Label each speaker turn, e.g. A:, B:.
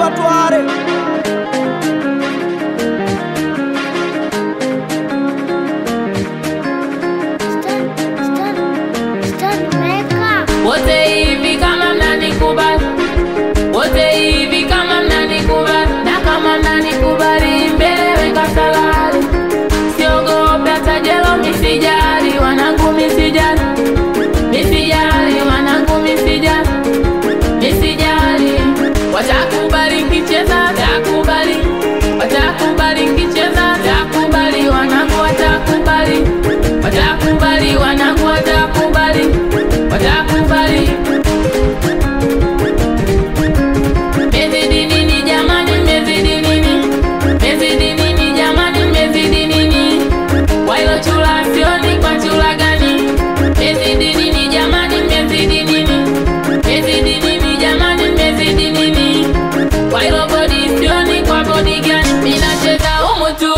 A: batware.
B: Wote hivi kama mnanikubali, wote hivi kama mnanikubali, na kama mnanikubali mbele weka salari. Siogope hata jelo misijali, wanangu misijali, misijali wanangu misijali, misijali. Watakubali kicheza, watakubali, watakubali kicheza, watakubali wanangu, watakubali, watakubali wanangu, watakubali, watakubali. Mezidi nini jamani, mezidi nini, mezidi nini jamani, mezidi nini? Wailo chula sioni kwa chula gani? Mezidi nini jamani, mezidi nini, mezidi nini jamani, mezidi nini? Wailo body sioni kwa body gani? Minacheza humu tu,